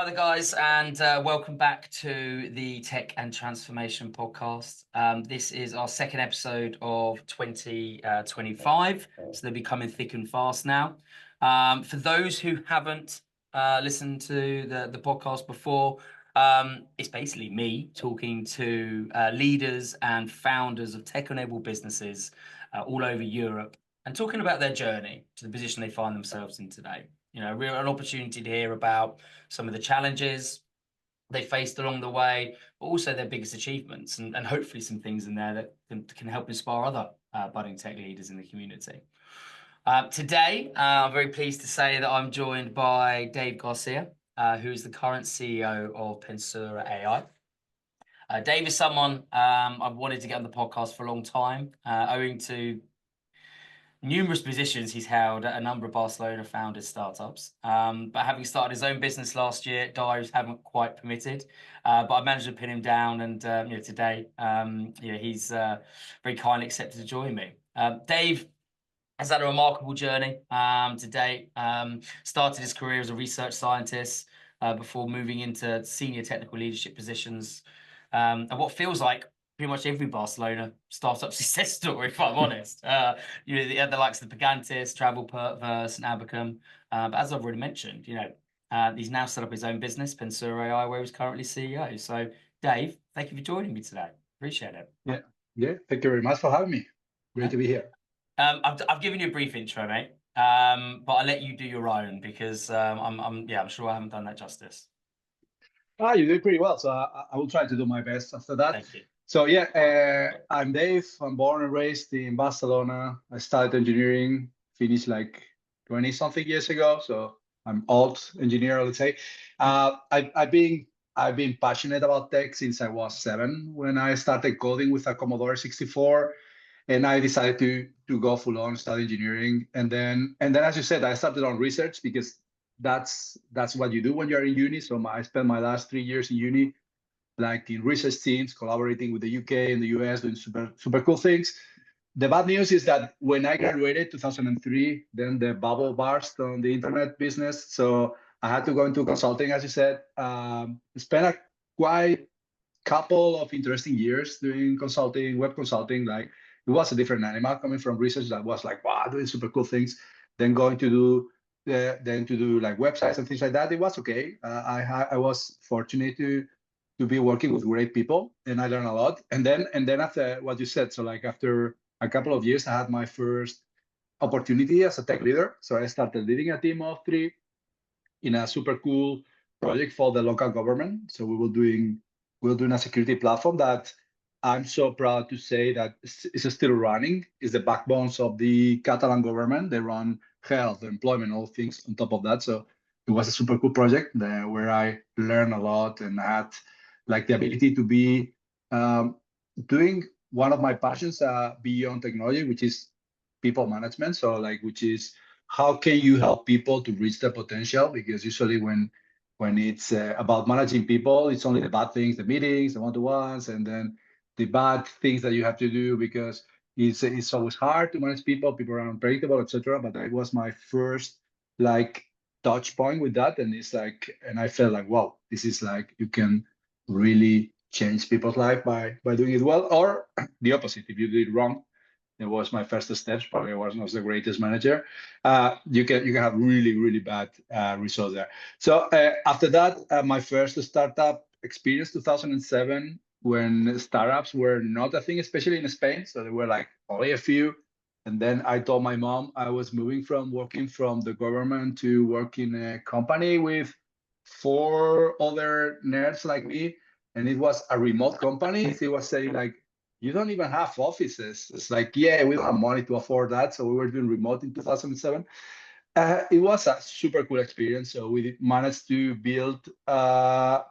there, guys, and welcome back to the Tech and Transformation podcast. This is our second episode of 2025, so they'll be coming thick and fast now. For those who haven't listened to the podcast before, it's basically me talking to leaders and founders of tech-enabled businesses all over Europe and talking about their journey to the position they find themselves in today. You know, an opportunity to hear about some of the challenges they faced along the way, but also their biggest achievements, and hopefully some things in there that can help inspire other budding tech leaders in the community. Today, I'm very pleased to say that I'm joined by Dave Garcia, who is the current CEO of Pensero.ai. Dave is someone I've wanted to get on the podcast for a long time, owing to numerous positions he's held at a number of Barcelona founded startups. But having started his own business last year, diaries haven't quite permitted. But I managed to pin him down, and today, he's very kindly accepted to join me. Dave has had a remarkable journey to date. Started his career as a research scientist before moving into senior technical leadership positions, and what feels like pretty much every Barcelona startup success story, if I'm honest. The likes of the Pagantis, Travelverse, and Abacum. But as I've already mentioned, he's now set up his own business, Pensero.ai, where he's currently CEO. So, Dave, thank you for joining me today. Appreciate it. Yeah. Thank you very much for having me. Great to be here. I've given you a brief intro, mate, but I'll let you do your own because I'm sure I haven't done that justice. You did pretty well, so I will try to do my best after that. Thank you. So I'm Dave. I'm born and raised in Barcelona. I started engineering, finished like 20-something years ago. So I'm old engineer, let's say. I've been passionate about tech since I was 7 when I started coding with a Commodore 64, and I decided to go full on study engineering. And then as you said, I started on research because that's what you do when you're in uni. So I spent my last 3 years in uni, like in research teams, collaborating with the UK and the US, doing super cool things. The bad news is that when I graduated 2003, then the bubble burst on the internet business. So I had to go into consulting, as you said. Spent a quite couple of interesting years doing consulting, web consulting. Like it was a different animal coming from research that was like, wow, doing super cool things. Then going to do like websites and things like that. It was okay. I was fortunate to be working with great people, and I learned a lot. And then after what you said, so like after a couple of years, I had my first opportunity as a tech leader. So I started leading a team of 3 in a super cool project for the local government. So we were doing a security platform that I'm so proud to say that is still running. It's the backbones of the Catalan government. They run health, employment, all things on top of that. So it was a super cool project where I learned a lot and had like the ability to be doing one of my passions beyond technology, which is people management. So which is how can you help people to reach their potential? Because usually when it's about managing people, it's only the bad things, the meetings, the one-to-ones, and then the bad things that you have to do because it's always hard to manage people. People are unpredictable, etc. But it was my first touch point with that, and and I felt like, wow, this is you can really change people's life by doing it well, or the opposite. If you did it wrong, it was my first steps. Probably I wasn't the greatest manager. You can have really bad results there. So after that, my first startup experience, 2007, when startups were not a thing, especially in Spain. So there were only a few. And then I told my mom I was moving from working from the government to work in a company with 4 other nerds like me. And it was a remote company. He was saying you don't even have offices. It's yeah, we don't have money to afford that. So we were doing remote in 2007. It was a super cool experience. So we managed to build a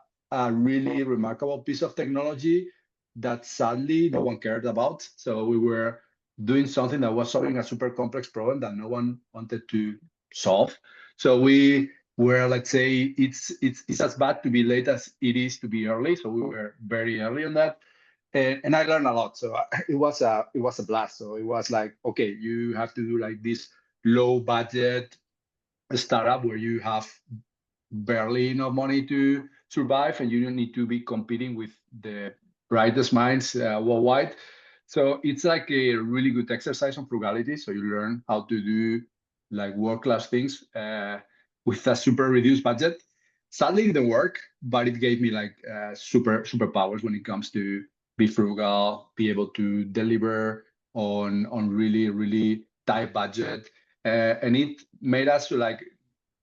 really remarkable piece of technology that sadly no one cared about. So we were doing something that was solving a super complex problem that no one wanted to solve. So we were, let's say, it's as bad to be late as it is to be early. So we were very early on that. And I learned a lot. So it was a blast. So it was okay, you have to do this low budget startup where you have barely enough money to survive, and you don't need to be competing with the brightest minds worldwide. So it's like a really good exercise on frugality. So you learn how to do like world-class things with a super reduced budget. Sadly, it didn't work, but it gave me like superpowers when it comes to be frugal, be able to deliver on really tight budget, and it made us like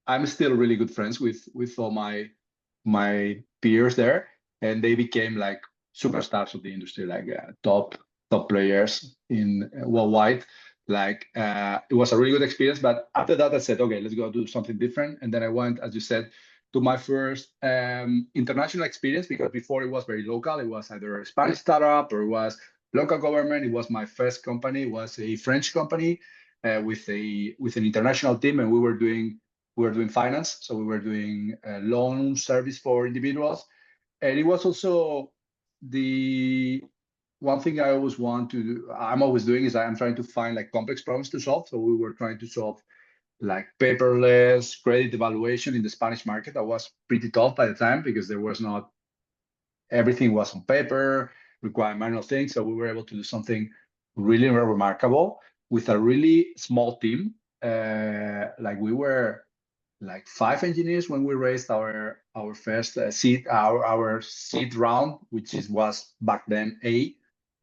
I'm still really good friends with all my peers there, and they became like superstars of the industry, like top players in worldwide. Like it was a really good experience. But after that, I said, okay, let's go do something different. And then I went, as you said, to my first international experience, because before it was very local. It was either a Spanish startup or it was local government. It was my first company. It was a French company with an international team, and we were doing finance. So we were doing loan service for individuals. And it was also the one thing I always want to do, I'm always doing, is I'm trying to find like complex problems to solve. So we were trying to solve like paperless credit evaluation in the Spanish market. That was pretty tough by the time, because there was not, everything was on paper, required manual things. So we were able to do something really remarkable with a really small team. Like we were like 5 engineers when we raised our first seed, our seed round, which was back then A,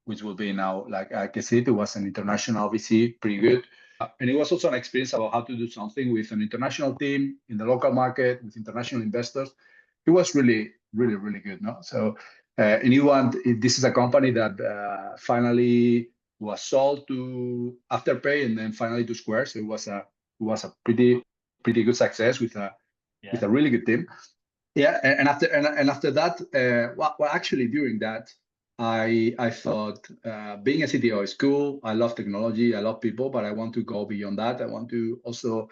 which will be now like I said, it was an international VC, pretty good. And it was also an experience about how to do something with an international team in the local market with international investors. It was really good. No, so anyone, this is a company that finally was sold to Afterpay and then finally to Square. So it was a pretty good success with a really good team. Yeah, and after that, well, actually during that, I thought being a CTO is cool. I love technology, I love people, but I want to go beyond that. I want to also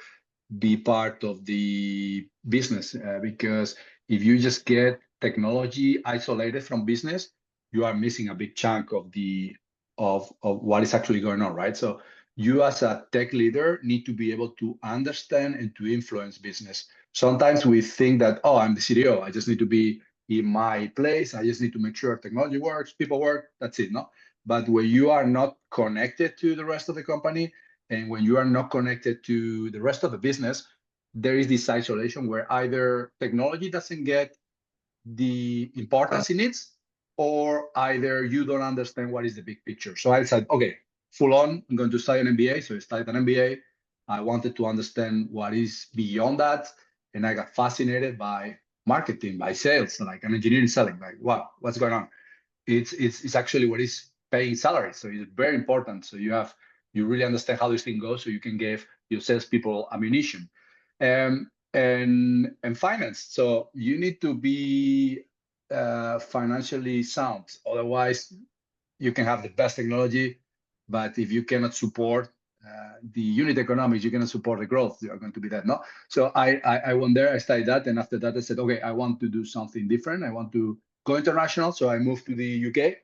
be part of the business, because if you just get technology isolated from business, you are missing a big chunk of the of what is actually going on, right? So you as a tech leader need to be able to understand and to influence business. Sometimes we think that, oh, I'm the CTO, I just need to be in my place, I just need to make sure technology works, people work, that's it. No, but when you are not connected to the rest of the company, and when you are not connected to the rest of the business, there is this isolation where either technology doesn't get the importance it needs, or either you don't understand what is the big picture. So I said, okay, full on, I'm going to study an MBA. So I studied an MBA. I wanted to understand what is beyond that. And I got fascinated by marketing, by sales, like an engineering selling, like, wow, what's going on? It's actually what is paying salaries. So it's very important. So you really understand how this thing goes, so you can give your salespeople ammunition. And finance. So you need to be financially sound. Otherwise, you can have the best technology, but if you cannot support the unit economics, you cannot support the growth, you are going to be dead. No. So I went there, I studied that, and after that I said, okay, I want to do something different. I want to go international. So I moved to the UK.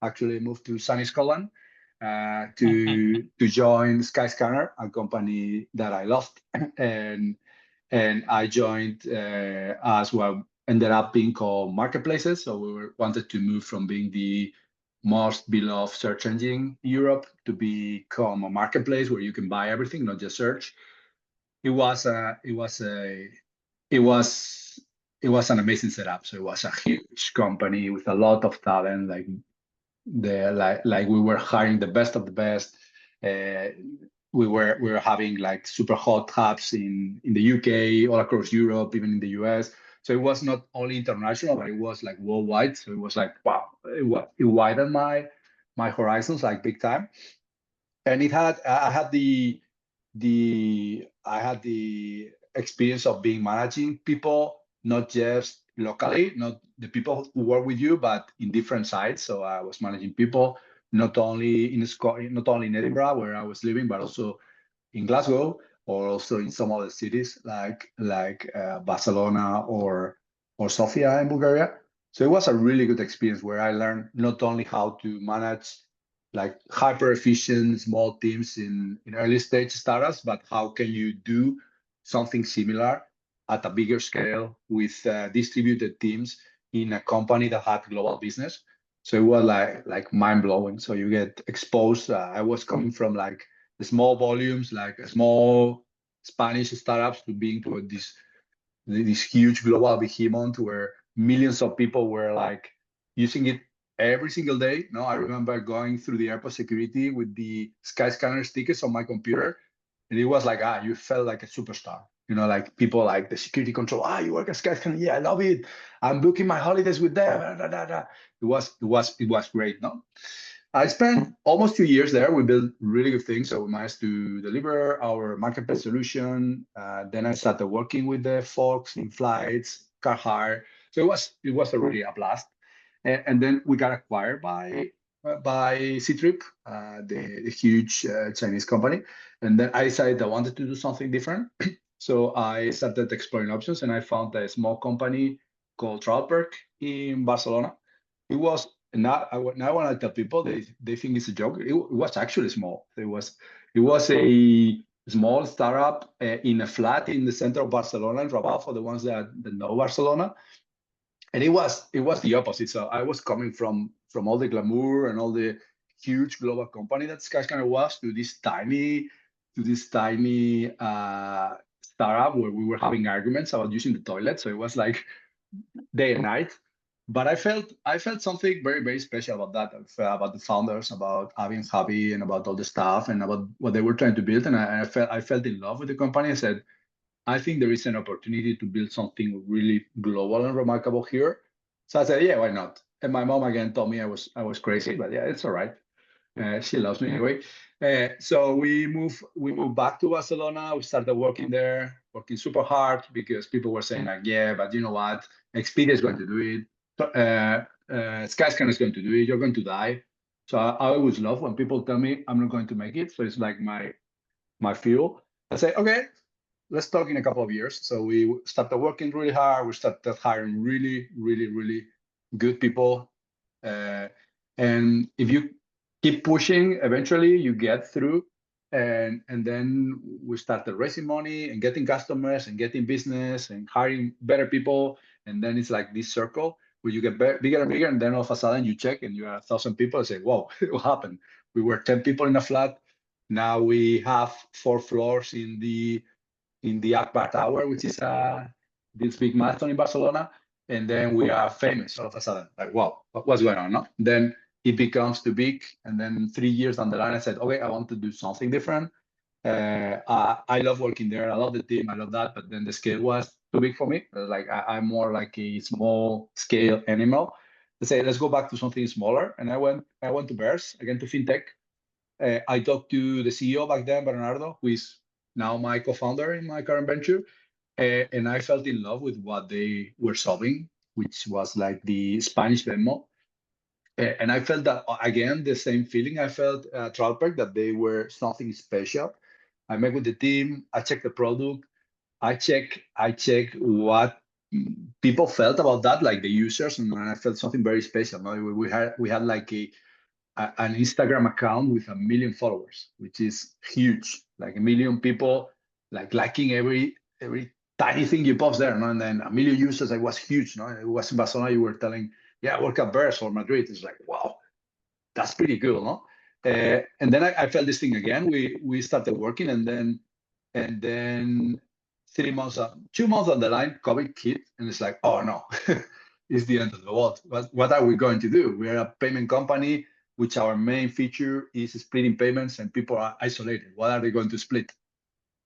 Actually, I moved to sunny Scotland to join Skyscanner, a company that I loved, and I joined as well. Ended up being called Marketplaces. So we wanted to move from being the most beloved search engine in Europe to become a marketplace where you can buy everything, not just search. It was an amazing setup. So it was a huge company with a lot of talent. Like we were hiring the best of the best. We were having like super hot hubs in the UK, all across Europe, even in the US. So it was not only international, but it was like worldwide. So it was like, wow, it widened my horizons like big time. And I had the experience of being managing people, not just locally, not the people who work with you, but in different sites. So I was managing people not only in Scotland, not only in Edinburgh where I was living, but also in Glasgow, or also in some other cities like Barcelona or Sofia in Bulgaria. So it was a really good experience where I learned not only how to manage like hyper efficient small teams in early stage startups, but how can you do something similar at a bigger scale with distributed teams in a company that had global business. So it was like mind blowing. So you get exposed. I was coming from like the small volumes, like small Spanish startups, to being to this huge global behemoth where millions of people were like using it every single day. No, I remember going through the airport security with the Skyscanner stickers on my computer, and it was like, you felt like a superstar. Like people like the security control. You work at Skyscanner? Yeah, I love it. I'm booking my holidays with them. It was great. No, I spent almost 2 years there. We built really good things. So we managed to deliver our marketplace solution. Then I started working with the folks in flights, car hire. So it was really a blast. And then we got acquired by Ctrip, the huge Chinese company. And then I decided I wanted to do something different. So I started exploring options, and I found a small company called Travelperk in Barcelona. It was not. Now when I tell people, they think it's a joke. It was actually small. It was a small startup in a flat in the center of Barcelona, in Rabat, for the ones that know Barcelona. And it was the opposite. So I was coming from all the glamour and all the huge global company that Skyscanner was, to this tiny startup where we were having arguments about using the toilet. So it was like day and night. But I felt something very, very special about that, about the founders, about Avi and Javi, and about all the stuff, and about what they were trying to build. And I felt in love with the company. I said, I think there is an opportunity to build something really global and remarkable here. So I said, yeah, why not? And my mom again told me I was crazy, but yeah, it's all right. She loves me anyway. So we moved back to Barcelona. We started working there, working super hard because people were saying like, yeah, but you know what? Expedia is going to do it. Skyscanner is going to do it. You're going to die. So I always love when people tell me I'm not going to make it. So it's like my fuel. I say, okay, let's talk in a couple of years. So we started working really hard. We started hiring really, really, really good people. Uh, and if you keep pushing, eventually you get through. And then we started raising money and getting customers and getting business and hiring better people. And then it's like this circle where you get bigger and bigger. And then all of a sudden you check and you are 1,000 people and say, whoa, what happened? We were 10 people in a flat. Now we have 4 floors in the Akbar Tower, which is this big marathon in Barcelona. And then we are famous all of a sudden. Like, wow, what's going on? No? Then it becomes too big. And then 3 years down the line, I said, okay, I want to do something different. I love working there. I love the team. I love that. But then the scale was too big for me. Like I'm more like a small scale animal. I say, let's go back to something smaller. And I went to Bears, again to fintech. I talked to the CEO back then, Bernardo, who is now my co-founder in my current venture. And I felt in love with what they were solving, which was like the Spanish Venmo. And I felt that, again, the same feeling I felt at Troutberg, that they were something special. I met with the team, I checked the product, I check what people felt about that, like the users, and I felt something very special. No? We had like an Instagram account with 1 million followers, which is huge. Like 1 million people, like liking every tiny thing you post there, no? And then 1 million users, like was huge. No, it was in Barcelona. You were telling, yeah, I work at Bears or Madrid. It's like, wow, that's pretty cool, no? And then I felt this thing again. We started working, and then 3 months, 2 months on the line, COVID hit, and it's like, oh no, it's the end of the world. What are we going to do? We're a payment company, which our main feature is splitting payments, and people are isolated. What are they going to split?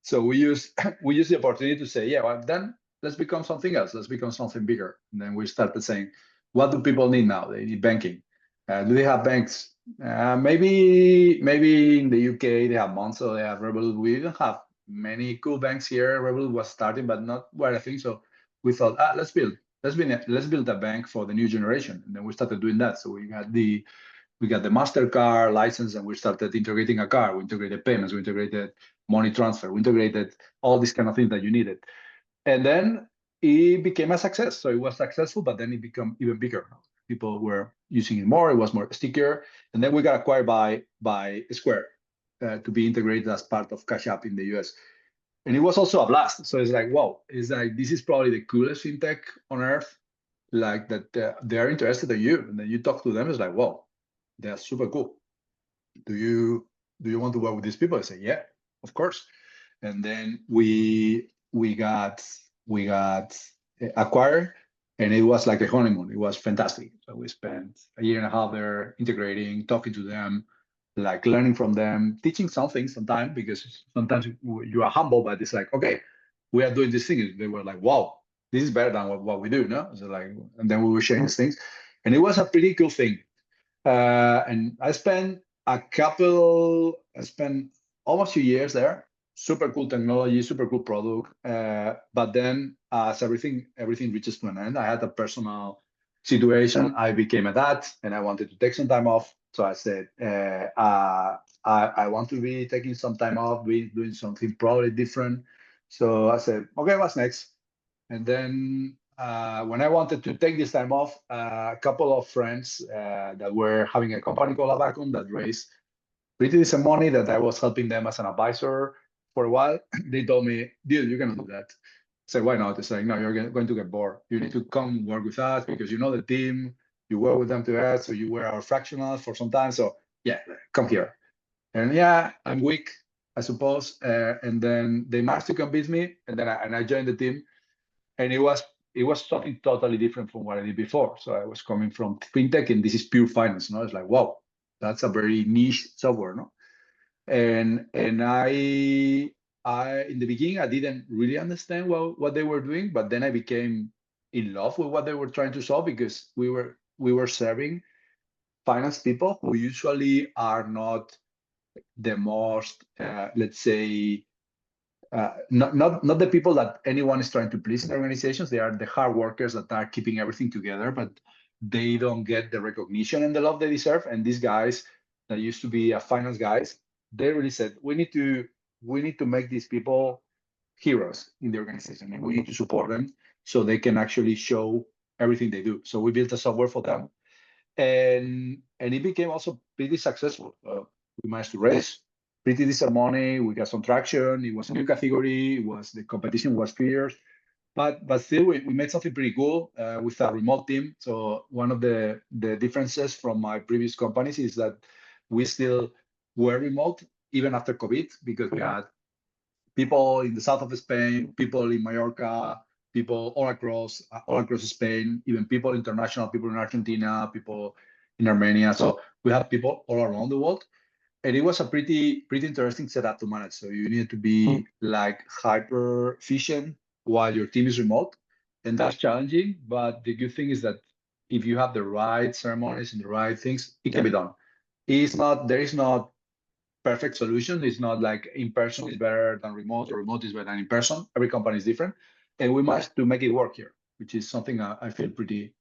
So we use we use the opportunity to say, yeah, well, then let's become something else. Let's become something bigger. And then we started saying, what do people need now? They need banking. Do they have banks? Maybe in the UK they have Monzo, they have Revolut. We don't have many cool banks here. Revolut was starting, but not where I think so. We thought, let's build a bank for the new generation, and then we started doing that. So we got the MasterCard license, and we started integrating a car. We integrated payments, we integrated money transfer, we integrated all these kind of things that you needed. And then it became a success. So it was successful, but then it became even bigger. People were using it more, it was more stickier. And then we got acquired by Square to be integrated as part of Cash App in the US. and it was also a blast. So it's like, wow, it's like, this is probably the coolest fintech on earth, like that they are interested in you. And then you talk to them, it's like, wow, they're super cool. Do you want to work with these people? I say, yeah, of course. And then we got acquired, and it was like a honeymoon. It was fantastic. So we spent a year and a half there integrating, talking to them, like learning from them, teaching something sometimes, because sometimes you are humble, but it's like, okay, we are doing this thing. They were like, wow, this is better than what we do, no? So like, and then we were sharing these things, and it was a pretty cool thing. And I spent almost 2 years there. Super cool technology, super cool product. But then as everything reaches to an end, I had a personal situation. I became a dad and I wanted to take some time off. So I said, I want to be taking some time off, be doing something probably different. So I said, okay, what's next? And then when I wanted to take this time off, a couple of friends that were having a company called Abacum that raised pretty decent money that I was helping them as an advisor for a while. They told me, dude, you're going to do that. I said, why not? It's like, no, you're going to get bored. You need to come work with us because you know the team, you work with them together. So you were our fractional for some time. So yeah, come here. And yeah, I'm weak, I suppose. And then they managed to convince me. And then I joined the team, and it was something totally different from what I did before. So I was coming from fintech, and this is pure finance. No, it's like, wow, that's a very niche software, no? And I in the beginning I didn't really understand what they were doing, but then I became in love with what they were trying to solve, because we were serving finance people who usually are not the most, let's say, not the people that anyone is trying to please in organizations. They are the hard workers that are keeping everything together, but they don't get the recognition and the love they deserve. And these guys that used to be finance guys, they really said, we need to make these people heroes in the organization, and we need to support them so they can actually show everything they do. So we built a software for them, and it became also pretty successful. We managed to raise pretty decent money. We got some traction. It was a new category. The competition was fierce, but still we made something pretty cool with a remote team. So one of the differences from my previous companies is that we still were remote even after COVID, because we had people in the south of Spain, people in Mallorca, people all across Spain, even people international, people in Argentina, people in Armenia. So we have people all around the world, and it was a pretty interesting setup to manage. So you need to be like hyper efficient while your team is remote, and that's challenging. But the good thing is that if you have the right ceremonies and the right things, it can be done. There is not perfect solution. It's not like in person is better than remote, or remote is better than in person. Every company is different, and we managed to make it work here, which is something I feel pretty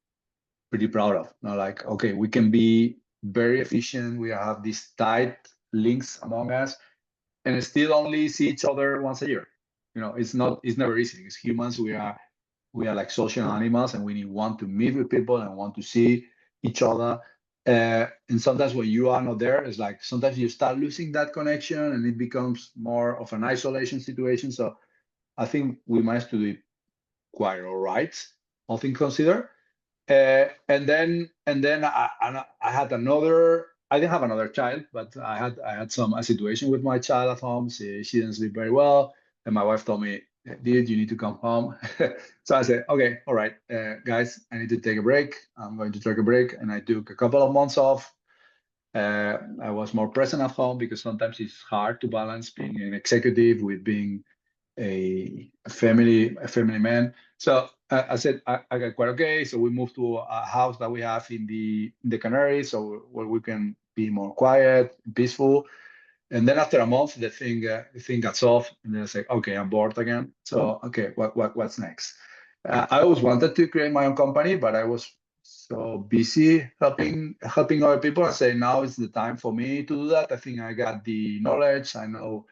proud of. Now, like, okay, we can be very efficient. We have these tight links among us, and still only see each other once a year. It's never easy. As humans, we are like social animals, and we want to meet with people and want to see each other. And sometimes when you are not there, it's like sometimes you start losing that connection, and it becomes more of an isolation situation. So I think we managed to do it quite all right, all things considered. And then I had another. I didn't have another child, but I had a situation with my child at home. She didn't sleep very well, and my wife told me, "Dude, you need to come home." So I said, "Okay, all right, guys, I need to take a break. I'm going to take a break," and I took a couple of months off. I was more present at home, because sometimes it's hard to balance being an executive with being a family man. So I said I got quite okay. So we moved to a house that we have in the Canaries, so where we can be more quiet, peaceful. And then after a month, the thing got solved, and then I said, okay, I'm bored again. So okay, what's next? I always wanted to create my own company, but I was so busy helping other people. I say now is the time for me to do that. I think I got the knowledge. I know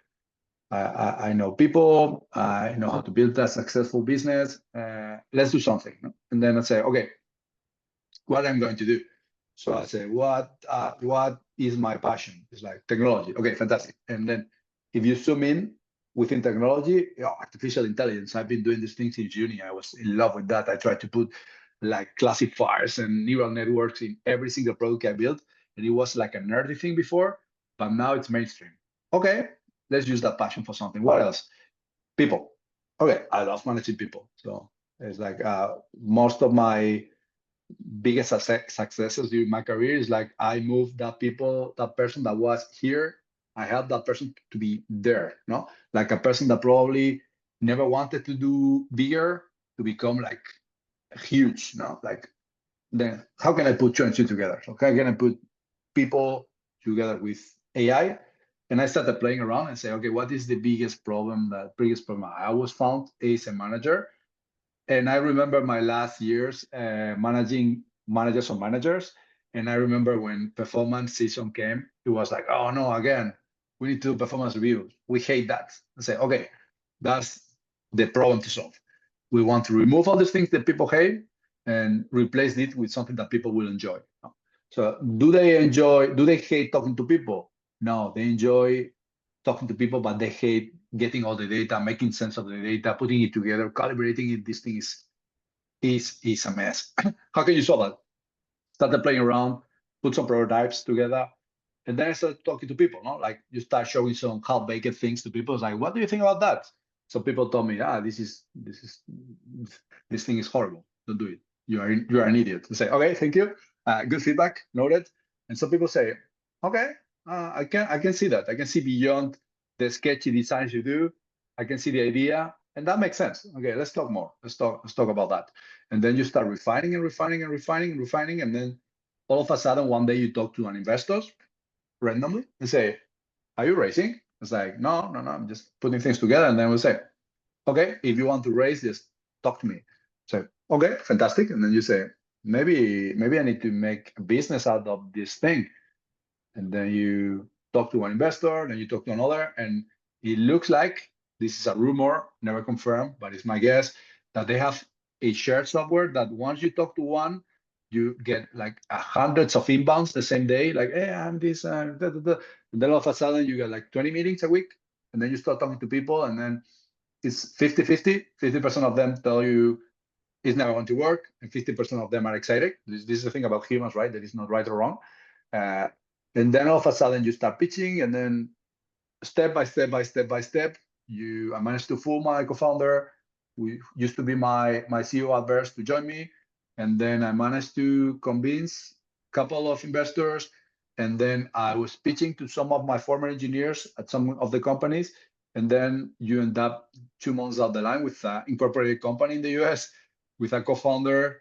people. I know how to build a successful business. Let's do something. No? And then I say, okay, what I'm going to do. So I say, what is my passion? It's like technology. Okay, fantastic. And then if you zoom in, within technology, artificial intelligence. I've been doing these things since uni. I was in love with that. I tried to put like classifiers and neural networks in every single product I built. And it was like a nerdy thing before, but now it's mainstream. Okay, let's use that passion for something. What else? People. Okay, I love managing people. So it's like most of my biggest successes during my career is like I moved that person that was here. I helped that person to be there, no? Like a person that probably never wanted to do bigger to become like huge, no? Like then how can I put two and two together? So how can I put people together with AI? And I started playing around and say, okay, what is the biggest problem? The biggest problem I always found is a manager. And I remember my last years managing managers or managers. And I remember when performance season came, it was like, oh no, again, we need to do performance review. We hate that. I say, okay, that's the problem to solve. We want to remove all these things that people hate and replace it with something that people will enjoy. So do they hate talking to people? No, they enjoy talking to people, but they hate getting all the data, making sense of the data, putting it together, calibrating it. This thing is a mess. How can you solve that? Started playing around, put some prototypes together, and then I started talking to people. No, like you start showing some half-baked things to people. It's like, what do you think about that? So people told me, this thing is horrible. Don't do it. You are an idiot. I say, okay, thank you. Good feedback, noted. And some people say, okay, I can see that. I can see beyond the sketchy designs you do. I can see the idea, and that makes sense. Okay, let's talk more. Let's talk about that. And then you start refining and refining and refining and refining, and then all of a sudden one day you talk to an investor randomly and say, are you raising? It's like, no, I'm just putting things together. And then we'll say, okay, if you want to raise, just talk to me. So, okay, fantastic. And then you say, maybe I need to make a business out of this thing. And then you talk to one investor, then you talk to another, and it looks like this is a rumor, never confirmed, but it's my guess that they have a shared software that once you talk to one, you get like hundreds of inbounds the same day, like, hey, I'm this, da, da, da. And then all of a sudden you get like 20 meetings a week, and then you start talking to people, and then it's 50-50. 50% of them tell you it's never going to work, and 50% of them are excited. This is the thing about humans, right? That is not right or wrong. Uh, and then all of a sudden you start pitching, and then step by step, I managed to fool my co-founder, who used to be my CEO at Verse, to join me. And then I managed to convince a couple of investors. And then I was pitching to some of my former engineers at some of the companies. And then you end up 2 months down the line with an incorporated company in the US with a co-founder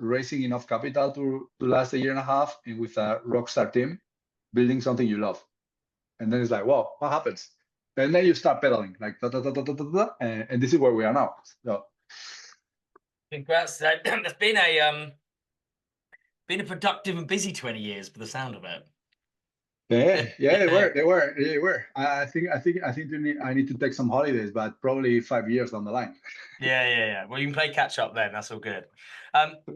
raising enough capital to last a year and a half, and with a rockstar team building something you love. And then it's like, wow, what happens? And then you start pedaling, like da, da, da, da, da, da, da, and this is where we are now. So Congrats. That's been a productive and busy 20 years by the sound of it. yeah, they were. I think I need to take some holidays, but probably 5 years down the line. Yeah. Well, you can play catch up then. That's all good.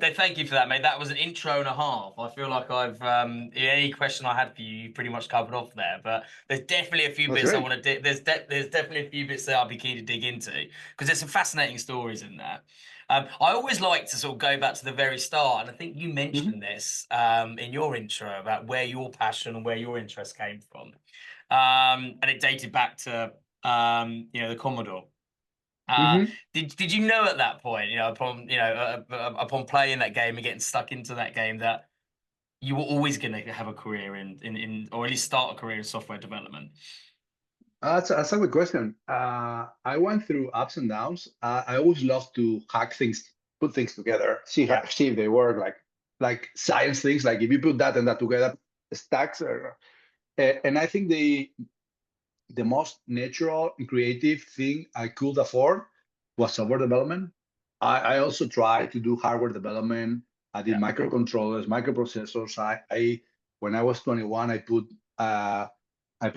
Thank you for that, mate. That was an intro and a half. I feel like I've any question I had for you, you pretty much covered off there. But there's definitely a few That's bits I great. want to. There's definitely a few bits that I'll be keen to dig into because there's some fascinating stories in there. I always like to sort of go back to the very start, and I think you mentioned this in your intro about where your passion and where your interest came from, and it dated back to the Commodore. Mm-hmm. Did you know at that point, upon playing that game and getting stuck into that game, that you were always going to have a career in or at least start a career in software development? That's a good question. I went through ups and downs. I always love to hack things, put things together, see if they work, like science things. Like if you put that and that together, stacks. And I think the most natural and creative thing I could afford was software development. I also tried to do hardware development. I did Yeah. microcontrollers, microprocessors. I when I was 21, I put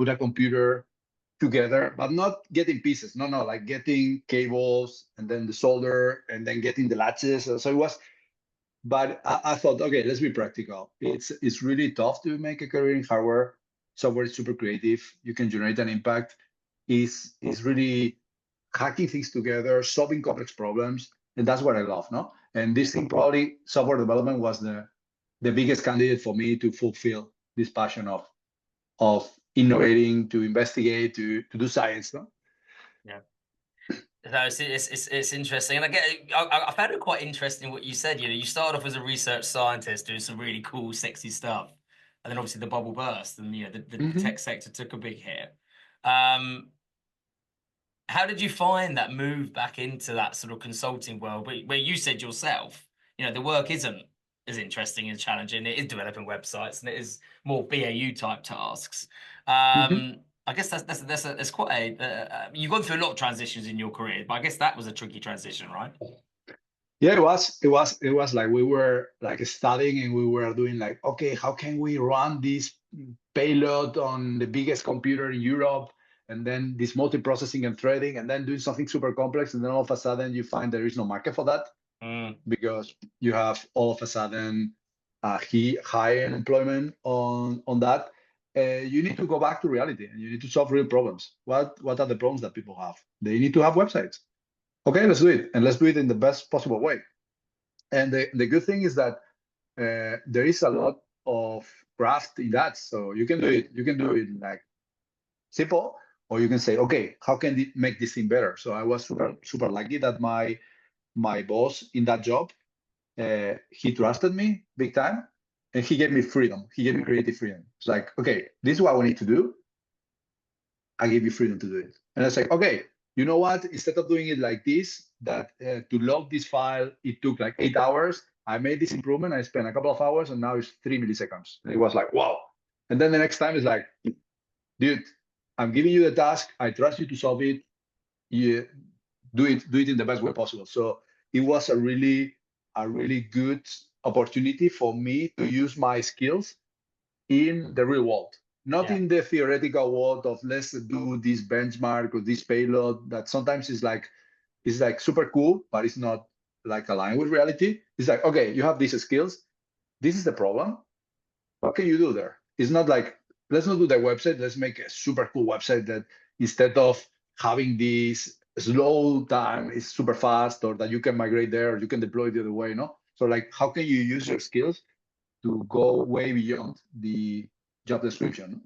a computer together, but not getting pieces. No, like getting cables and then the solder and then getting the latches. So it was, but I thought, okay, let's be practical. It's really tough to make a career in hardware. Software is super creative. You can generate an impact. is really hacking things together, solving complex problems, and that's what I love, no? And this thing, probably software development, was the biggest candidate for me to fulfill this passion of innovating, to investigate, to do science, no? Yeah. No, it's interesting, and I found it quite interesting what you said. You know, you started off as a research scientist doing some really cool, sexy stuff, and then obviously the bubble burst, and you know the tech sector took a big hit. How did you find that move back into that sort of consulting world, where you said yourself, you know, the work isn't as interesting and challenging. It is developing websites, and it is more BAU type tasks. I guess that's quite you've gone through a lot of transitions in your career, but I guess that was a tricky transition, right? Yeah, it was like we were like studying, and we were doing like, okay, how can we run this payload on the biggest computer in Europe, and then this multi-processing and threading, and then doing something super complex, and then all of a sudden you find there is no market for that, because you have all of a sudden high unemployment on that. You need to go back to reality, and you need to solve real problems. What are the problems that people have? They need to have websites. Okay, let's do it, and let's do it in the best possible way. And the good thing is that there is a lot of craft in that, so you can do it. You can do it like simple, or you can say, okay, how can we make this thing better? So I was super lucky that my boss in that job, he trusted me big time, and he gave me freedom. He gave me creative freedom. It's like, okay, this is what we need to do. I give you freedom to do it. And I was like, okay, you know what? Instead of doing it like this, that to load this file, it took like 8 hours. I made this improvement. I spent a couple of hours, and now it's 3 milliseconds. And it was like, wow. And then the next time is like, dude, I'm giving you the task. I trust you to solve it. You do it in the best way possible. So it was a really good opportunity for me to use my skills in the real world, not in the theoretical world of let's do this benchmark or this payload that sometimes is like super cool, but it's not like aligned with reality. It's like, okay, you have these skills. This is the problem. What can you do there? It's not like, let's not do the website. Let's make a super cool website that instead of having this slow time is super fast, or that you can migrate there, or you can deploy the other way, no? So like, how can you use your skills to go way beyond the job description?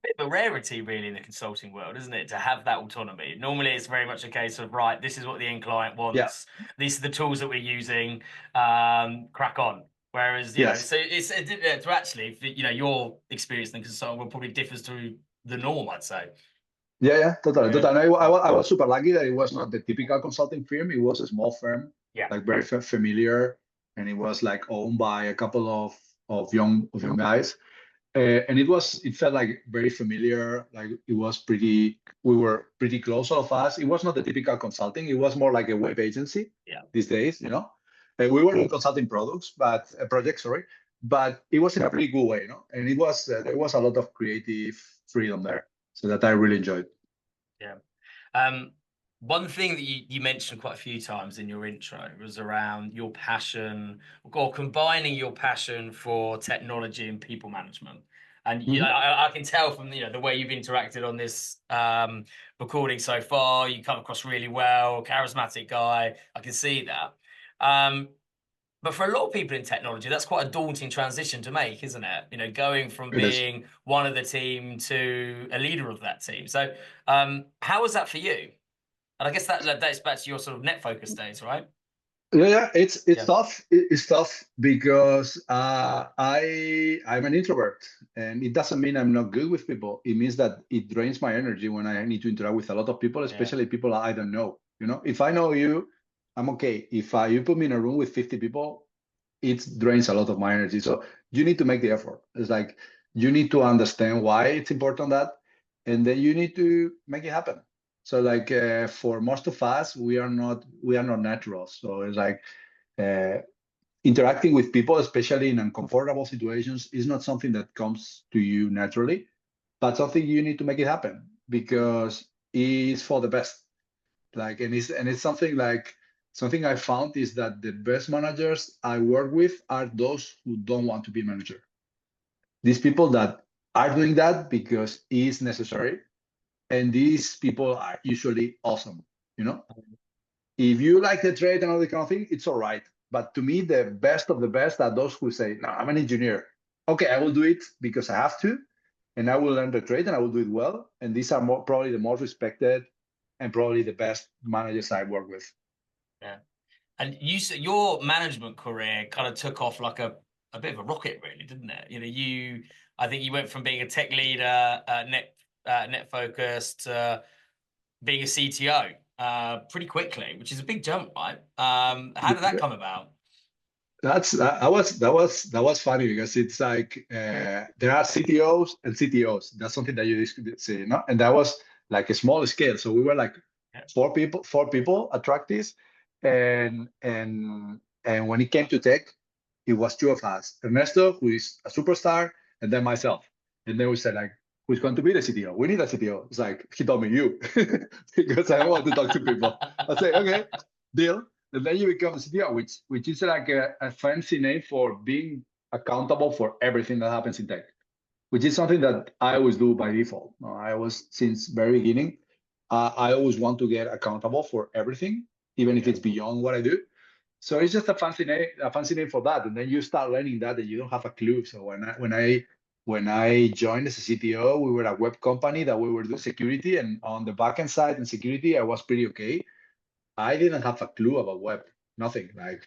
Bit of a rarity, really, in the consulting world, isn't it, to have that autonomy? Normally, it's very much a case of, right, this is what the end client Yeah. wants. These are the tools that we're using. Crack on. Whereas, you know, Yes. so it's to actually, you know, your experience in the consulting world probably differs to the norm, I'd say. Yeah, totally. Yeah. Totally. I was super lucky that it was not the typical consulting firm. It was a small firm, Yeah. like very familiar, and it was like owned by a couple of young guys. And it felt like very familiar. Like it was we were pretty close, all of us. It was not the typical consulting. It was more like a web agency these days, you know. And we were in consulting projects, sorry, but it was in a pretty good way, you know. And it was there was a lot of creative freedom there, so that I really enjoyed. Yeah. One thing that you mentioned quite a few times in your intro was around your passion, or combining your passion for technology and people management. And you know, I can tell from the way you've interacted on this recording so far, you come across really well, charismatic guy. I can see that. But for a lot of people in technology, that's quite a daunting transition to make, isn't it? You know, going from being one of the team to a leader of that team. So, how was that for you? And I guess that dates back to your sort of net focus days, right? Yeah, it's tough. It's tough because I'm an introvert, and it doesn't mean I'm not good with people. It means that it drains my energy when I need to interact with a lot of people, especially people I don't know. You know, if I know you, I'm okay. If you put me in a room with 50 people, it drains a lot of my energy. So you need to make the effort. It's like you need to understand why it's important that, and then you need to make it happen. So like for most of us, we are not naturals. So it's like interacting with people, especially in uncomfortable situations, is not something that comes to you naturally, but something you need to make it happen because it's for the best. Like, and it's something like something I found is that the best managers I work with are those who don't want to be manager. These people that are doing that because it's necessary, And these people are usually awesome, you know? If you like the trade and all that kind of thing, it's all right. But to me, the best of the best are those who say, no, I'm an engineer. Okay, I will do it because I have to, and I will learn the trade and I will do it well. And these are probably the most respected and probably the best managers I work with. Yeah. And your management career kind of took off like a bit of a rocket, really, didn't it? I think you went from being a tech leader, net focused, to being a CTO pretty quickly, which is a big jump, right? How did that come about? That was funny because it's like there are CTOs and CTOs. That's something that you say, and that was like a small scale. So we were like Yeah. four people at Tractis, and when it came to tech, it was two of us: Ernesto, who is a superstar, and then myself. And then we said like, who's going to be the CTO? We need a CTO. It's like he told me you because I don't want to talk to people. I say okay, deal. And then you become a CTO, which is like a fancy name for being accountable for everything that happens in tech, which is something that I always do by default. I was since very beginning. I always want to get accountable for everything, even if it's beyond what I do. So it's just a fancy name for that. And then you start learning that you don't have a clue. So when I joined as a CTO, we were a web company that we were doing security, and on the backend side and security, I was pretty okay. I didn't have a clue about web, nothing like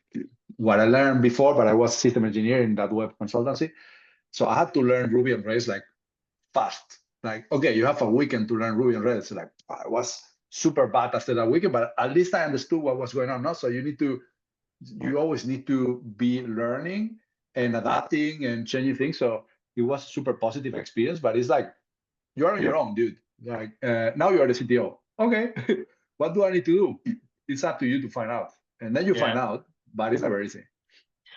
what I learned before, but I was system engineer in that web consultancy. So I had to learn Ruby on Rails like fast. Like, okay, you have a weekend to learn Ruby on Rails. Like I was super bad after that weekend, but at least I understood what was going on. No? So you always need to be learning and adapting and changing things. So it was a super positive experience, but it's like, you're on your own, dude. Like now you're the CTO. Okay, what do I need to do? It's up to you to find out, and then you find Yeah. out. But it's never easy.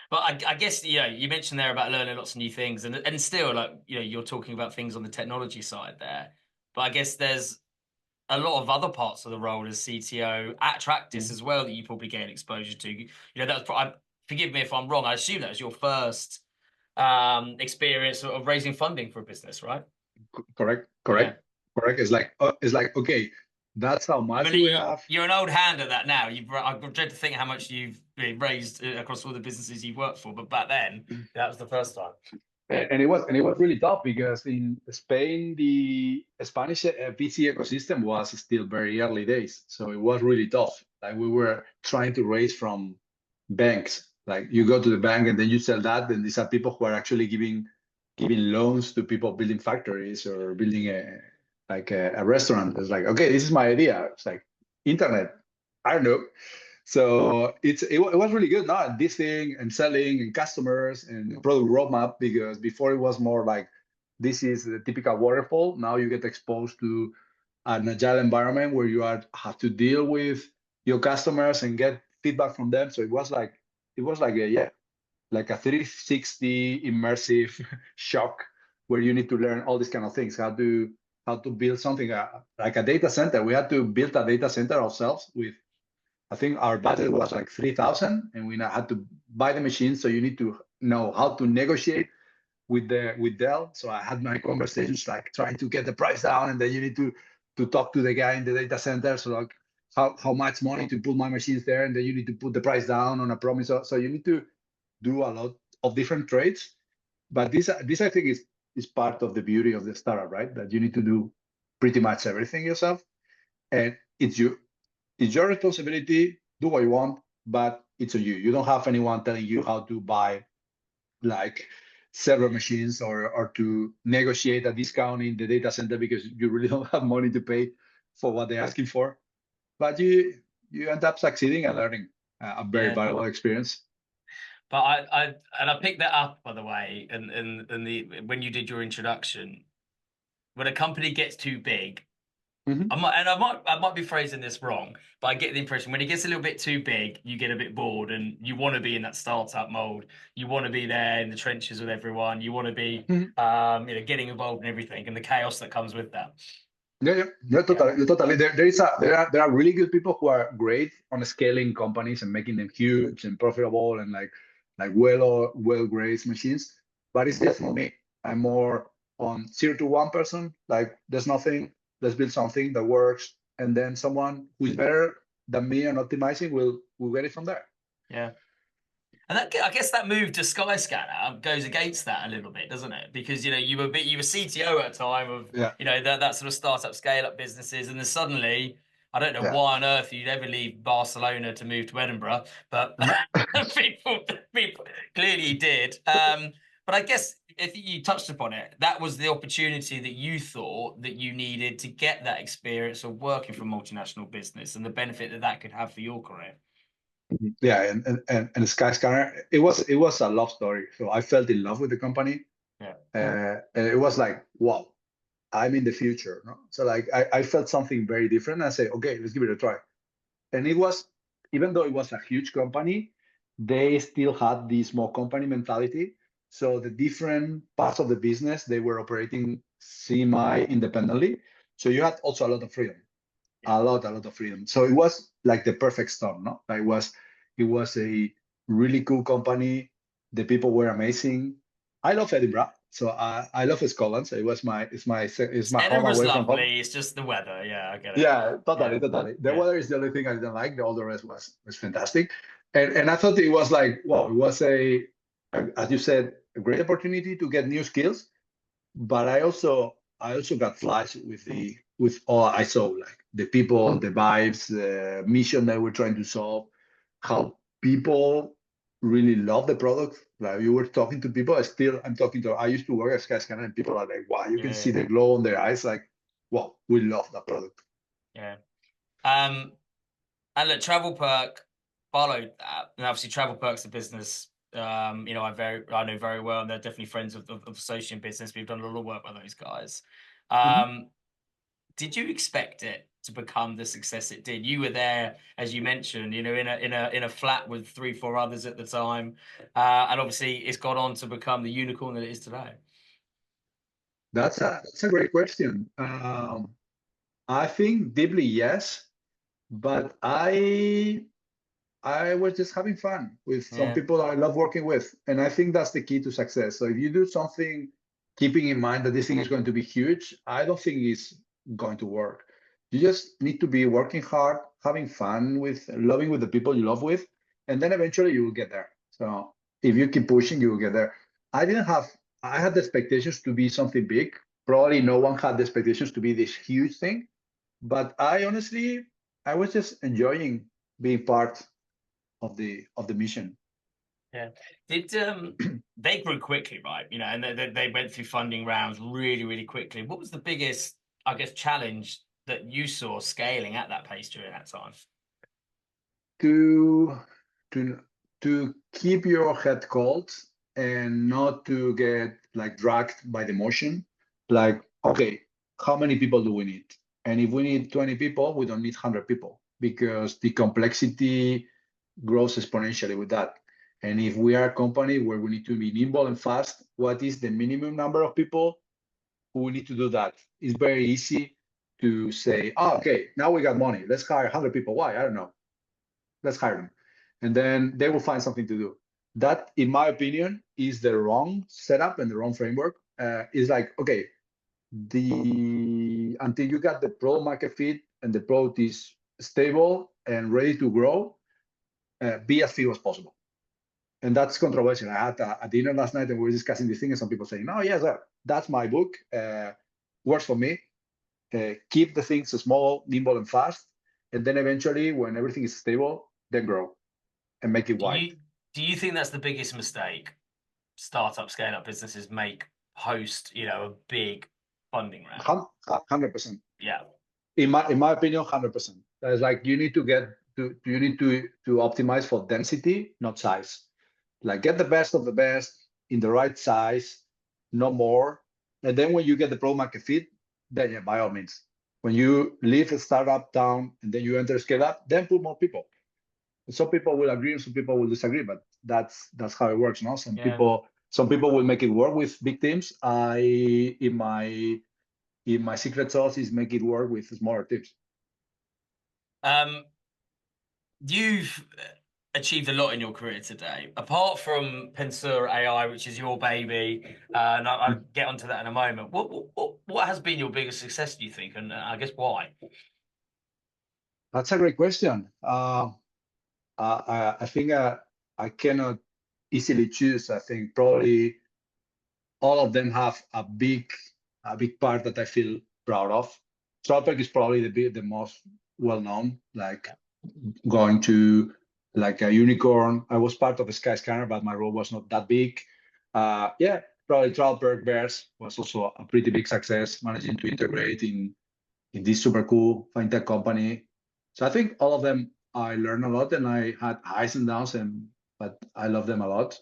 But I guess you mentioned there about learning lots of new things, and still like you're talking about things on the technology side there. But I guess there's a lot of other parts of the role as CTO at Tractis as well that you probably gain exposure to. That's forgive me if I'm wrong. I assume that was your first experience of raising funding for a business, right? Correct, Yeah. correct. It's like okay, that's how I much we mean, have. you're an old hand at that now. I dread to think how much you've raised across all the businesses you've worked for, but back then, that was the first time. And it was really tough because in Spain the Spanish VC ecosystem was still very early days, so it was really tough. Like we were trying to raise from banks. Like you go to the bank and then you sell that, and these are people who are actually giving loans to people building factories or building a restaurant. It's like, okay, this is my idea. It's like internet. I don't know. So it was really good. Now this thing and selling and customers and product roadmap, because before it was more like this is the typical waterfall. Now you get exposed to an agile environment where have to deal with your customers and get feedback from them. So it was like a 360 immersive shock where you need to learn all these kind of things, how to build something like a data center. We had to build a data center ourselves with, I think our budget was like 3,000, and we now had to buy the machines. So you need to know how to negotiate with Dell. So I had my conversations like trying to get the price down, and then you need to talk to the guy in the data center. So like how much money to put my machines there, and then you need to put the price down on a promise. So you need to do a lot of different trades. But this I think is part of the beauty of the startup, right? That you need to do pretty much everything yourself, and it's your responsibility. Do what you want, but it's on you. You don't have anyone telling you how to buy like server machines or to negotiate a discount in the data center because you really don't have money to pay for what they're asking for. But you end up succeeding and learning a very Yeah. valuable experience. But I picked that up, by the way, and the when you did your introduction, when a company gets too big, Mhm. I might be phrasing this wrong, but I get the impression when it gets a little bit too big, you get a bit bored, and you want to be in that startup mode. You want to be there in the trenches with everyone. You want to be, Mhm. getting involved in everything and the chaos that comes with that. Yeah, totally. There are really good people who are great on scaling companies and making them huge and profitable and like well grazed machines. But it's just for me. I'm more on 0 to 1 person. Like there's let's build something that works, and then someone who is better than me on optimizing will get it from there. Yeah. And that, I guess that move to Skyscanner goes against that a little bit, doesn't it? Because you were CTO at a time of that sort of startup scale up businesses, and then suddenly I don't know why on earth you'd ever leave Barcelona to move to Edinburgh, but people clearly did. But I guess if you touched upon it, that was the opportunity that you thought that you needed to get that experience of working for a multinational business and the benefit that that could have for your career. Yeah, and Skyscanner, it was a love story. So I fell in love with the company. Yeah. And it was like, wow, I'm in the future. No? So like I felt something very different. I said, okay, let's give it a try. And it was, even though it was a huge company, they still had the small company mentality. So the different parts of the business, they were operating semi-independently. So you had also a lot of freedom, a lot of freedom. So it was like the perfect storm, no? It was a really cool company. The people were amazing. I love Edinburgh, so I love Scotland. So it's my home Edinburgh's away from home. lovely. It's just the weather. Yeah, I get it. Yeah, totally, Yeah. totally. The weather is the only thing I didn't like. The all the rest was fantastic, and I thought it was like, wow, it was as you said, a great opportunity to get new skills. But I also got flashed with all I saw, like the people, the vibes, the mission that we're trying to solve, how people really love the product. Like you were talking to people, I used to work at Skyscanner, and people are like, wow, you can see the glow on their eyes, like, wow, we love that product. Yeah. And look, Travel Perk followed that, and obviously Travel Perk's a business. I know very well, and they're definitely friends of associate business. We've done a lot of work with those guys. Did you expect it to become the success it did? You were there, as you mentioned, in a flat with 3-4 others at the time, and obviously it's gone on to become the unicorn that it is today. That's a great question. I think deeply yes, but I was just having fun with some people I love working with. And I think that's the key to success. So if you do something keeping in mind that this thing is going to be huge, I don't think it's going to work. You just need to be working hard, having fun with, loving with the people you love with, and then eventually you will get there. So if you keep pushing, you will get there. I had the expectations to be something big. Probably no one had the expectations to be this huge thing. But I was just enjoying being part of the mission. Yeah. Did they grew quickly, right? And they went through funding rounds really, really quickly. What was the biggest, I guess, challenge that you saw scaling at that pace during that time? To keep your head cold and not to get like dragged by the motion. Like, okay, how many people do we need? And if we need 20 people, we don't need 100 people because the complexity grows exponentially with that. And if we are a company where we need to be nimble and fast, what is the minimum number of people who need to do that? It's very easy to say, oh, okay, now we got money. Let's hire 100 people. Why? I don't know. Let's hire them. And then they will find something to do. That, in my opinion, is the wrong setup and the wrong framework. It's like, okay, until you got the product market fit and the product is stable and ready to grow, be as few as possible. And that's controversial. I had a dinner last night and we were discussing this thing, and some people saying, "No, yes, that's my book. Works for me. Keep the things small, nimble, and fast, and then eventually, when everything is stable, then grow and make it wide." Do you think that's the biggest mistake startup, scale-up businesses make post, a big funding round? 100%. Yeah. In my opinion, 100%. It's like you need to optimize for density, not size. Like get the best of the best in the right size, no more. And then when you get the product market fit, then yeah, by all means. When you leave a startup down and then you enter scale up, then put more people. Some people will agree and some people will disagree, but that's how it works. No, some people will make it work with big teams. In my secret sauce is make it work with smaller teams. You've achieved a lot in your career today, apart from Pensero.ai, which is your baby, and I'll get onto that in a moment. What what has been your biggest success, do you think, and I guess why? That's a great question. I think I cannot easily choose. I think probably all of them have a big part that I feel proud of. Tropic is probably the most well known, like going to like a unicorn. I was part of a Skyscanner, but my role was not that big. Yeah, probably Trollberg Bears was also a pretty big success, managing to integrate in this super cool fintech company. So I think all of them I learned a lot, and I had highs and downs, but I love them a lot.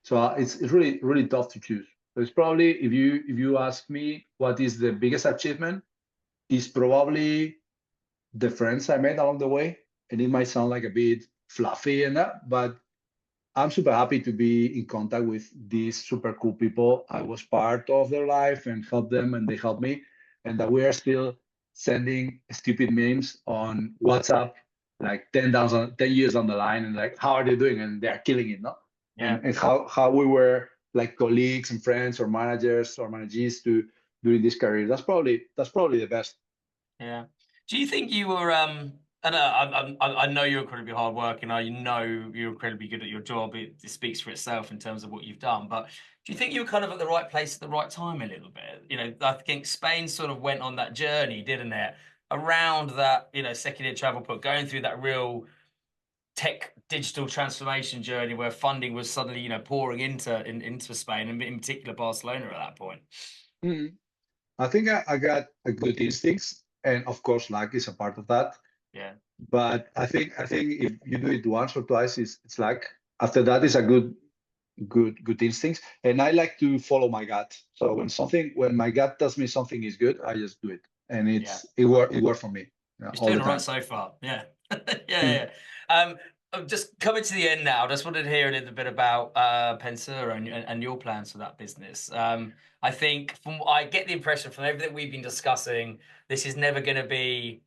So it's really tough to choose. So it's probably if you ask me what is the biggest achievement, is probably the friends I made along the way. And it might sound like a bit fluffy and that, but I'm super happy to be in contact with these super cool people. I was part of their life and helped them, and they helped me. And that we are still sending stupid memes on WhatsApp, like 10 years down the line, and like, how are they doing? And they're killing it, no? Yeah. And how we were like colleagues and friends or managers or managees to during this career. That's probably the best. Yeah. Do you think you were and I know you're incredibly hardworking. I know you're incredibly good at your job. It speaks for itself in terms of what you've done. But do you think you were kind of at the right place at the right time a little bit? You know, I think Spain sort of went on that journey, didn't it? Around that, you know, second year travel book, going through that real tech digital transformation journey where funding was suddenly, you know, pouring into Spain and in particular Barcelona at that point. Mhm. I think I got a good instincts, and of course, luck is a part of that. Yeah. But I think if you do it once or twice, it's luck. After that is a good instincts, and I like to follow my gut. So when my gut tells me something is good, I just do it, and Yeah. it worked for me, It's all doing the all right time. so far. Yeah. Yeah, Mm. yeah. I'm just coming to the end now. Just wanted to hear a little bit about Pensero and your plans for that business. I think I get the impression from everything we've been discussing, this is never going to be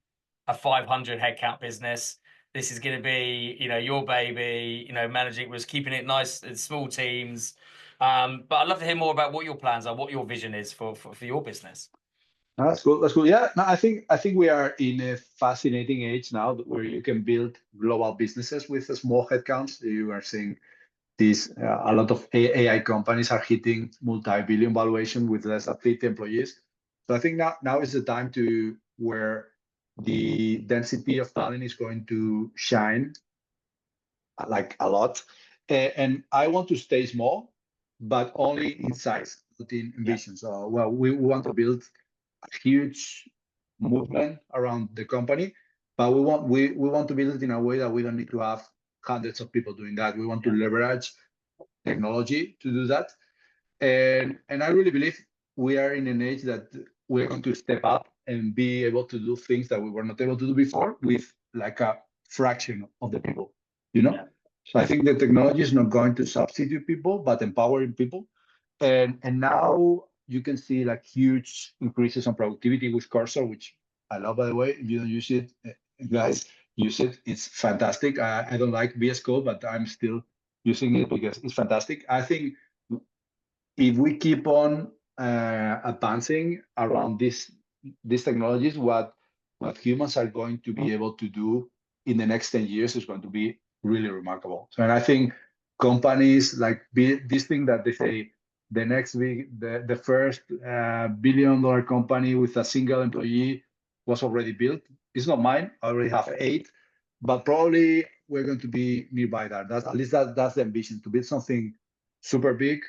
a 500 headcount business. This is going to be, you know, your baby, you know, managing was keeping it nice in small teams. But I'd love to hear more about what your plans are, what your vision is for your business. That's cool. That's cool. Yeah, no, I think we are in a fascinating age now where you can build global businesses with a small headcounts. You are seeing these a lot of AI companies are hitting multi-billion valuation with less than 50 employees. So I think now is the time to where the density of talent is going to shine like a lot. And I want to stay small, but only in size, not in Yeah. ambition. So well, we want to build a huge movement around the company, but we want to build it in a way that we don't need to have hundreds of people doing that. We want to Yeah. leverage technology to do that. And I really believe we are in an age that we're going to step up and be able to do things that we were not able to do before with like a fraction of the people, you know? Yeah. So I think the technology is not going to substitute people, but empowering people. And now you can see like huge increases on productivity with Cursor, which I love, by the way. If you don't use it, guys, use it. It's fantastic. I don't like VS Code, but I'm still using it because it's fantastic. I think if we keep on advancing around these technologies, what humans are going to be able to do in the next 10 years is going to be really remarkable. So, and I think companies like this thing that they say the first $1 billion company with a single employee was already built. It's not mine. I already have 8, but probably we're going to be nearby that. That's at least that's the ambition, to build something super big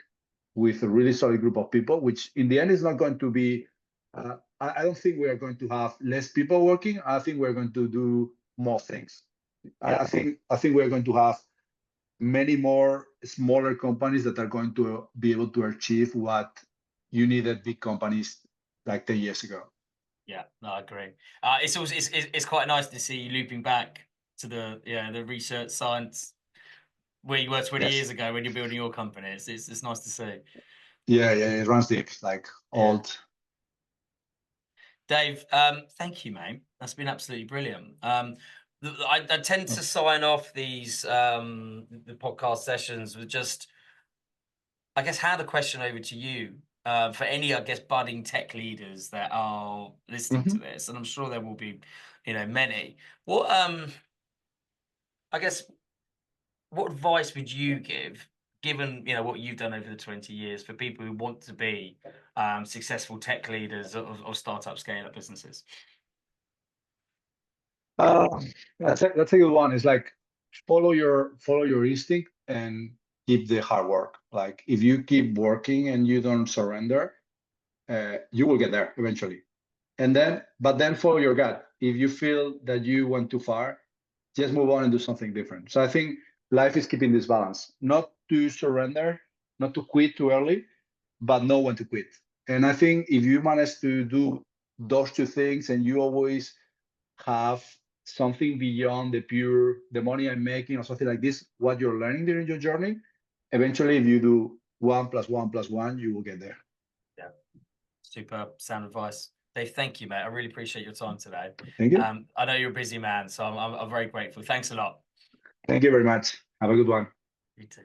with a really solid group of people, which in the end is not going to be, I don't think we are going to have less people working. I think we're going to do more things. Yeah. I think we're going to have many more smaller companies that are going to be able to achieve what you needed big companies like 10 years ago. Yeah, no, I agree. It's also it's quite nice to see you looping back to the research science where you were 20 Yes. years ago when you're building your company. It's nice to see. Yeah, it runs deep, like Yeah, old. Dave, thank you, mate. That's been absolutely brilliant. I tend to sign off these the podcast sessions with just, I guess, hand the question over to you. for any, I guess, budding tech leaders that are listening to this, and I'm sure there will be, many. What I guess, what advice would you give, given what you've done over the 20 years, for people who want to be successful tech leaders of startup scale-up businesses? That's a good one. It's like follow your instinct and keep the hard work. Like if you keep working and you don't surrender, you will get there eventually. But then follow your gut. If you feel that you went too far, just move on and do something different. So I think life is keeping this balance, not to surrender, not to quit too early, but know when to quit. And I think if you manage to do those two things and you always have something beyond the money I'm making or something like this, what you're learning during your journey, eventually if you do 1 + 1 + 1, you will get there. Yeah, super sound advice. Dave, thank you, mate. I really appreciate your time today. Thank you. I know you're a busy man, so I'm very grateful. Thanks a lot. Thank you very much. Have a good one. You too.